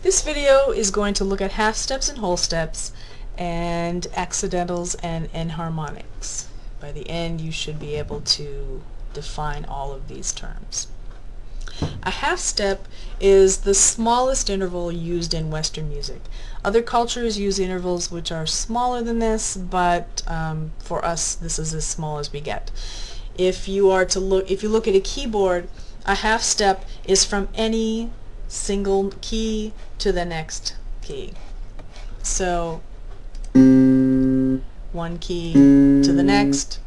This video is going to look at half steps and whole steps and accidentals and enharmonics. By the end you should be able to define all of these terms. A half step is the smallest interval used in Western music. Other cultures use intervals which are smaller than this, but for us this is as small as we get. If you look at a keyboard, a half step is from any single key to the next key. So one key to the next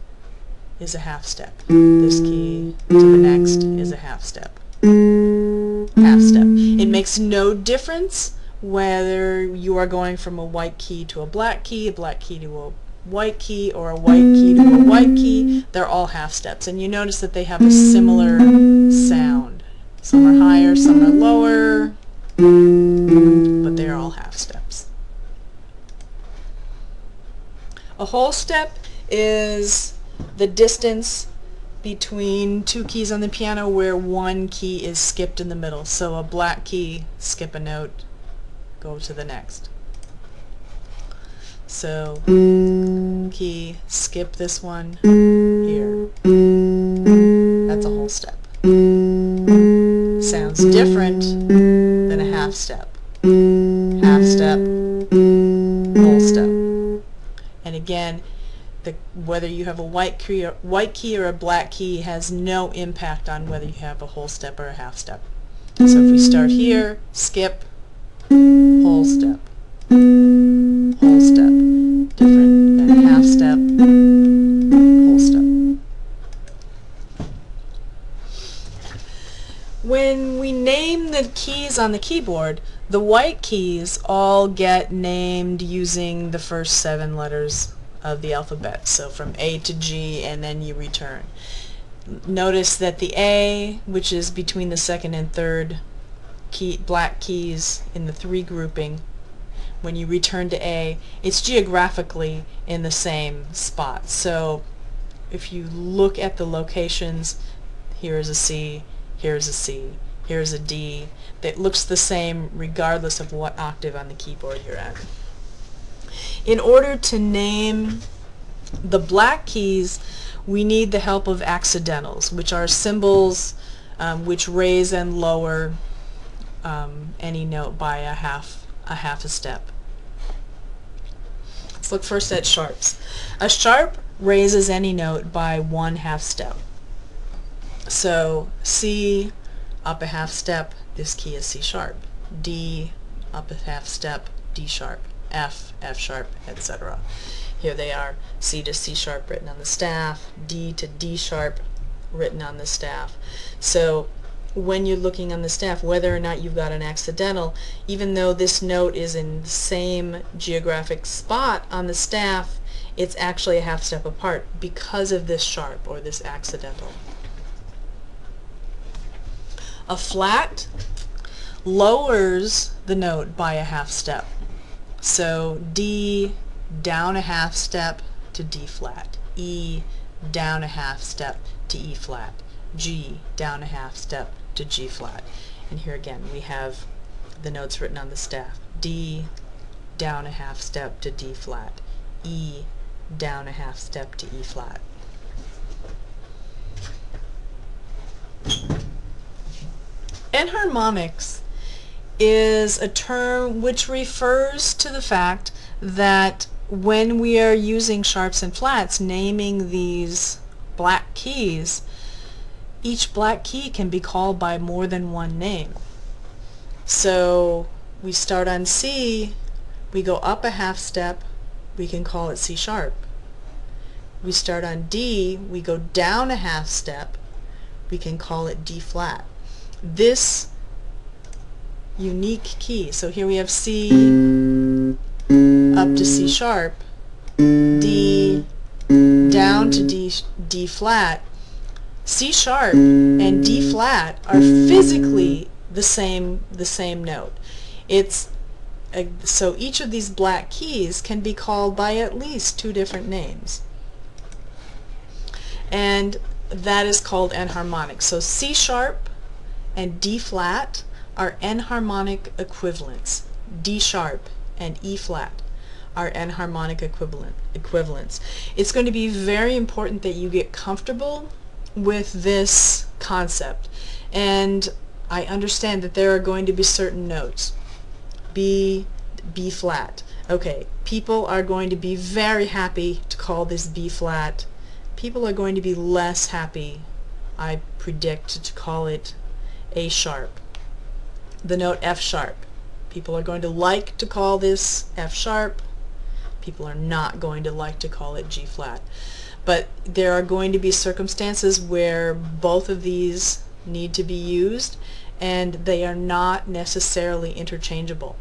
is a half step. This key to the next is a half step. Half step. It makes no difference whether you are going from a white key to a black key to a white key, or a white key to a white key. They're all half steps, and you notice that they have a similar sound. Some are higher, some are lower, but they're all half steps. A whole step is the distance between two keys on the piano where one key is skipped in the middle. So a black key, skip a note, go to the next. So key, skip this one here. That's a whole step. Sounds different than a half step. Half step, whole step. And again, whether you have a white key or a black key has no impact on whether you have a whole step or a half step. So if we start here, skip, whole step, whole step, different than half step, whole step. When we name the keys on the keyboard, the white keys all get named using the first 7 letters of the alphabet, so from A to G, and then you return. Notice that the A, which is between the second and third black keys in the 3 grouping, when you return to A, it's geographically in the same spot. So if you look at the locations, here is a C, here's a C, here's a D, that looks the same regardless of what octave on the keyboard you're at. In order to name the black keys, we need the help of accidentals, which are symbols which raise and lower any note by a half a step. Let's look first at sharps. A sharp raises any note by 1 half step. So C, up a half step, this key is C sharp. D, up a half step, D sharp. F, F sharp, etc. Here they are, C to C sharp written on the staff, D to D sharp written on the staff. So when you're looking on the staff, whether or not you've got an accidental, even though this note is in the same geographic spot on the staff, it's actually a half step apart because of this sharp or this accidental. A flat lowers the note by a half step. So D down a half step to D flat, E down a half step to E flat, G down a half step to G flat. And here again we have the notes written on the staff. D down a half step to D flat, E down a half step to E flat. Enharmonics is a term which refers to the fact that when we are using sharps and flats, naming these black keys, each black key can be called by more than one name. So we start on C, we go up a half step, we can call it C sharp. We start on D, we go down a half step, we can call it D flat. This unique key. So here we have C up to C sharp, D down to D flat. C sharp and D flat are physically the same note. So each of these black keys can be called by at least 2 different names, and that is called enharmonics. So C sharp and D flat are enharmonic equivalents. D sharp and E flat are enharmonic equivalents. It's going to be very important that you get comfortable with this concept, and I understand that there are going to be certain notes. B flat. Okay, people are going to be very happy to call this B flat. People are going to be less happy, I predict, to call it A sharp. The note F sharp. People are going to like to call this F sharp. People are not going to like to call it G flat. But there are going to be circumstances where both of these need to be used, and they are not necessarily interchangeable.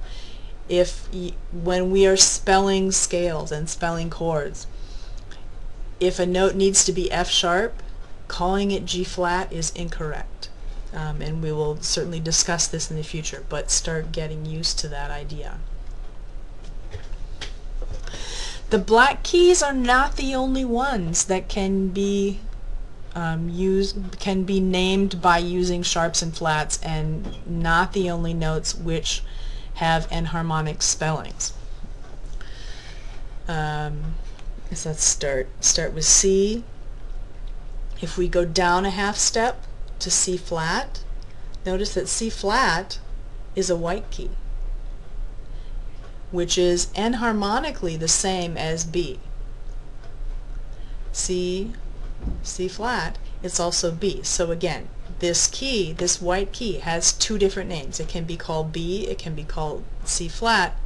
When we are spelling scales and spelling chords, if a note needs to be F sharp, calling it G flat is incorrect. And we will certainly discuss this in the future, but start getting used to that idea. The black keys are not the only ones that can be named by using sharps and flats, and not the only notes which have enharmonic spellings. So let's start with C. If we go down a half step to C flat, notice that C flat is a white key, which is enharmonically the same as B. C flat, it's also B. So again, this key, this white key, has two different names. It can be called B, it can be called C flat.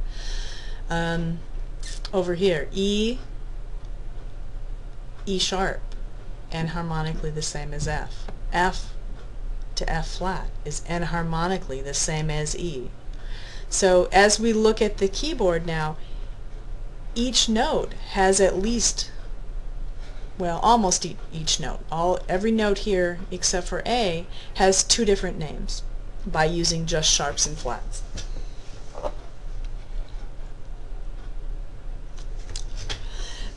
Over here, E sharp, enharmonically the same as F. F to F flat is enharmonically the same as E. So as we look at the keyboard now, each note has at least, well, almost each note, every note here except for A has two different names by using just sharps and flats.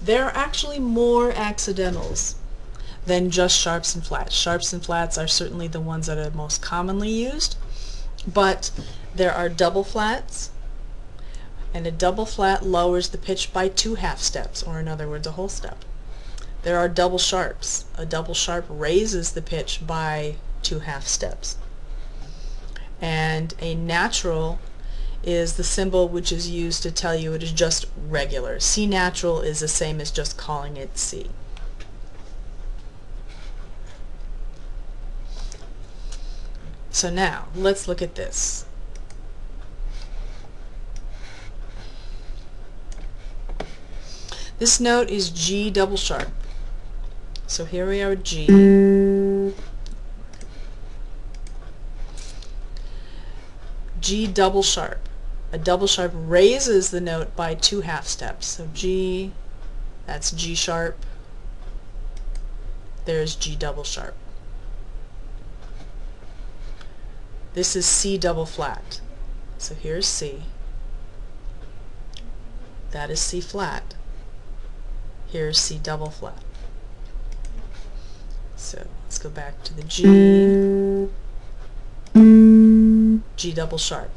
There are actually more accidentals than just sharps and flats. Sharps and flats are certainly the ones that are most commonly used, but there are double flats, and a double flat lowers the pitch by 2 half steps, or in other words, a whole step. There are double sharps. A double sharp raises the pitch by 2 half steps. And a natural is the symbol which is used to tell you it is just regular. C natural is the same as just calling it C. So now, let's look at this. This note is G double sharp. So here we are with G. G double sharp. A double sharp raises the note by 2 half steps. So G, that's G sharp. There's G double sharp. This is C double flat. So here's C. That is C flat. Here's C double flat. So let's go back to the G. G double sharp.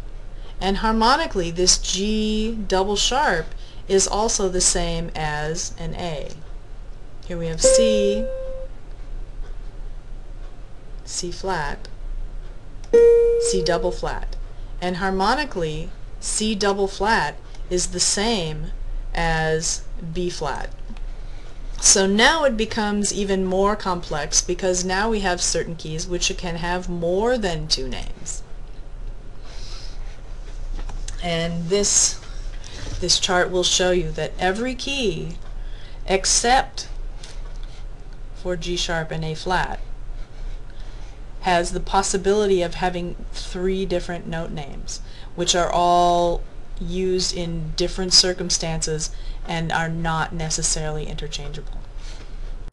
And harmonically, this G double sharp is also the same as an A. Here we have C, C flat, C double flat. And harmonically, C double flat is the same as B flat. So now it becomes even more complex, because now we have certain keys which can have more than 2 names. And this chart will show you that every key except for G sharp and A flat has the possibility of having 3 different note names, which are all used in different circumstances and are not necessarily interchangeable.